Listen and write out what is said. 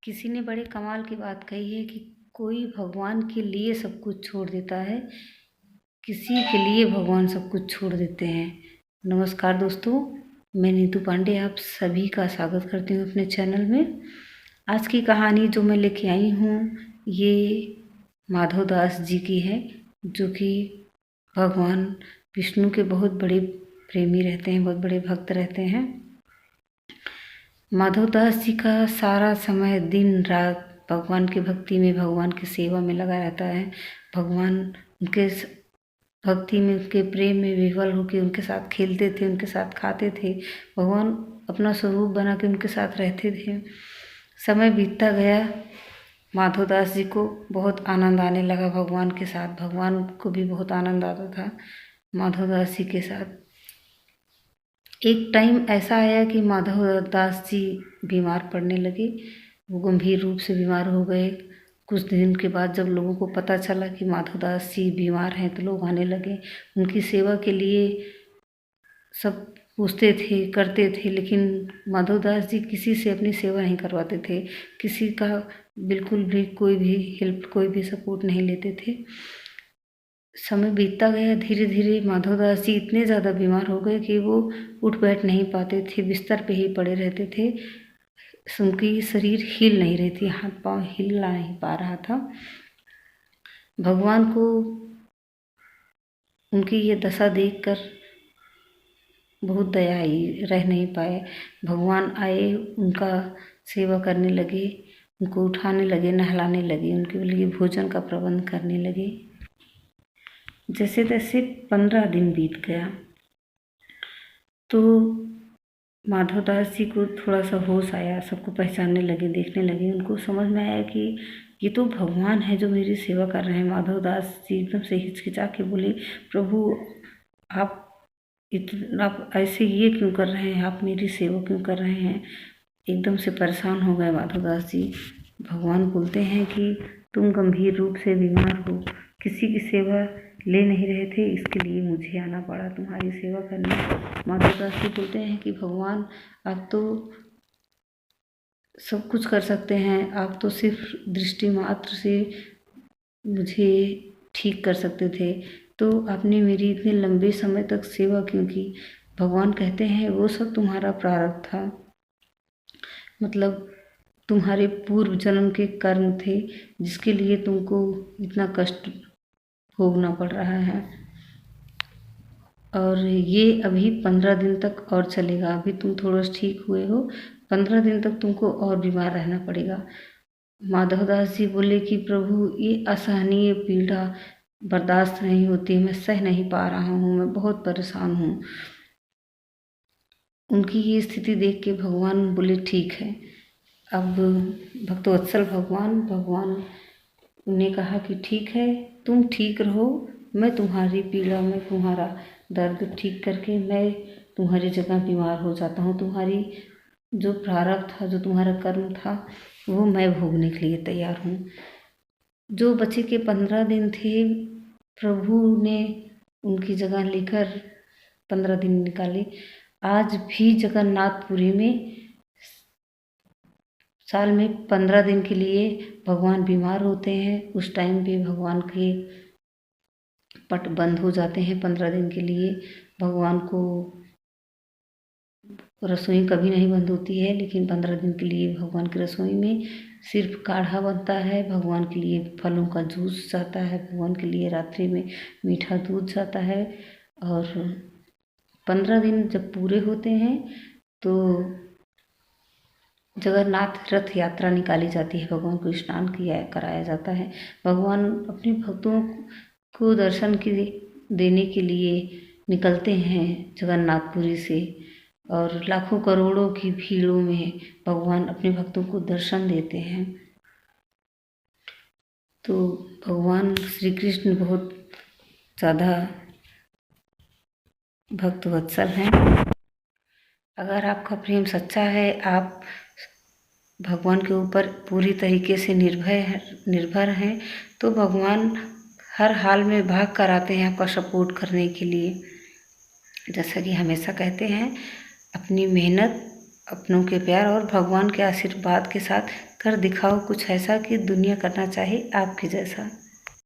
किसी ने बड़े कमाल की बात कही है कि कोई भगवान के लिए सब कुछ छोड़ देता है, किसी के लिए भगवान सब कुछ छोड़ देते हैं। नमस्कार दोस्तों, मैं नीतू पांडे आप सभी का स्वागत करती हूँ अपने चैनल में। आज की कहानी जो मैं लेके आई हूँ ये माधव दास जी की है, जो कि भगवान विष्णु के बहुत बड़े प्रेमी रहते हैं, बहुत बड़े भक्त रहते हैं। माधव दास जी का सारा समय दिन रात भगवान की भक्ति में, भगवान की सेवा में लगा रहता है। भगवान उनके भक्ति में, उनके प्रेम में विह्वल होकर उनके साथ खेलते थे, उनके साथ खाते थे। भगवान अपना स्वरूप बना के उनके साथ रहते थे। समय बीतता गया, माधव दास जी को बहुत आनंद आने लगा भगवान के साथ। भगवान को भी बहुत आनंद आता था माधव दास जी के साथ। एक टाइम ऐसा आया कि माधव दास जी बीमार पड़ने लगे। वो गंभीर रूप से बीमार हो गए। कुछ दिन के बाद जब लोगों को पता चला कि माधव दास जी बीमार हैं, तो लोग आने लगे उनकी सेवा के लिए। सब पूछते थे, करते थे, लेकिन माधव दास जी किसी से अपनी सेवा नहीं करवाते थे। किसी का बिल्कुल भी कोई भी हेल्प, कोई भी सपोर्ट नहीं लेते थे। समय बीतता गया, धीरे धीरे माधव दास जी इतने ज़्यादा बीमार हो गए कि वो उठ बैठ नहीं पाते थे, बिस्तर पे ही पड़े रहते थे। उनकी शरीर हिल नहीं रही थी, हाथ पांव हिल नहीं पा रहा था। भगवान को उनकी ये दशा देखकर बहुत दया आई, रह नहीं पाए। भगवान आए, उनका सेवा करने लगे, उनको उठाने लगे, नहलाने लगे, उनके लिए भोजन का प्रबंध करने लगे। जैसे तैसे 15 दिन बीत गया तो माधव दास जी को थोड़ा सा होश आया। सबको पहचानने लगे, देखने लगे। उनको समझ में आया कि ये तो भगवान है जो मेरी सेवा कर रहे हैं। माधव दास जी एकदम से हिचकिचा के बोले, प्रभु आप इतना ऐसे ये क्यों कर रहे हैं, आप मेरी सेवा क्यों कर रहे हैं। एकदम से परेशान हो गए माधव दास जी। भगवान बोलते हैं कि तुम गंभीर रूप से बीमार हो, किसी की सेवा ले नहीं रहे थे, इसके लिए मुझे आना पड़ा तुम्हारी सेवा करने। माधव दास जी बोलते हैं कि भगवान आप तो सब कुछ कर सकते हैं, आप तो सिर्फ दृष्टि मात्र से मुझे ठीक कर सकते थे, तो आपने मेरी इतने लंबे समय तक सेवा क्यों की। भगवान कहते हैं वो सब तुम्हारा प्रारब्ध था, मतलब तुम्हारे पूर्व जन्म के कर्म थे, जिसके लिए तुमको इतना कष्ट भोगना पड़ रहा है। और ये अभी 15 दिन तक और चलेगा। अभी तुम थोड़ा ठीक हुए हो, 15 दिन तक तुमको और बीमार रहना पड़ेगा। माधव दास जी बोले कि प्रभु ये असहनीय पीड़ा बर्दाश्त नहीं होती, मैं सह नहीं पा रहा हूँ, मैं बहुत परेशान हूँ। उनकी ये स्थिति देख के भगवान बोले ठीक है। अब भक्तवत्सल भगवान ने कहा कि ठीक है, तुम ठीक रहो, मैं तुम्हारी पीड़ा में तुम्हारा दर्द ठीक करके मैं तुम्हारी जगह बीमार हो जाता हूँ। तुम्हारी जो प्रारब्ध था, जो तुम्हारा कर्म था, वो मैं भोगने के लिए तैयार हूँ। जो बचे के 15 दिन थे, प्रभु ने उनकी जगह लेकर 15 दिन निकाले। आज भी जगन्नाथपुरी में साल में 15 दिन के लिए भगवान बीमार होते हैं। उस टाइम पे भगवान के पट बंद हो जाते हैं 15 दिन के लिए। भगवान को रसोई कभी नहीं बंद होती है, लेकिन 15 दिन के लिए भगवान की रसोई में सिर्फ काढ़ा बनता है। भगवान के लिए फलों का जूस जाता है, भगवान के लिए रात्रि में मीठा दूध जाता है। और 15 दिन जब पूरे होते हैं तो जगन्नाथ रथ यात्रा निकाली जाती है, भगवान को स्नान किया कराया जाता है। भगवान अपने भक्तों को दर्शन के देने के लिए निकलते हैं जगन्नाथपुरी से, और लाखों करोड़ों की भीड़ों में भगवान अपने भक्तों को दर्शन देते हैं। तो भगवान श्री कृष्ण बहुत ज़्यादा भक्तवत्सल हैं। अगर आपका प्रेम सच्चा है, आप भगवान के ऊपर पूरी तरीके से निर्भर हैं, तो भगवान हर हाल में भाग कर आते हैं आपका सपोर्ट करने के लिए। जैसा कि हमेशा कहते हैं, अपनी मेहनत अपनों के प्यार और भगवान के आशीर्वाद के साथ कर दिखाओ कुछ ऐसा कि दुनिया करना चाहे आपके जैसा।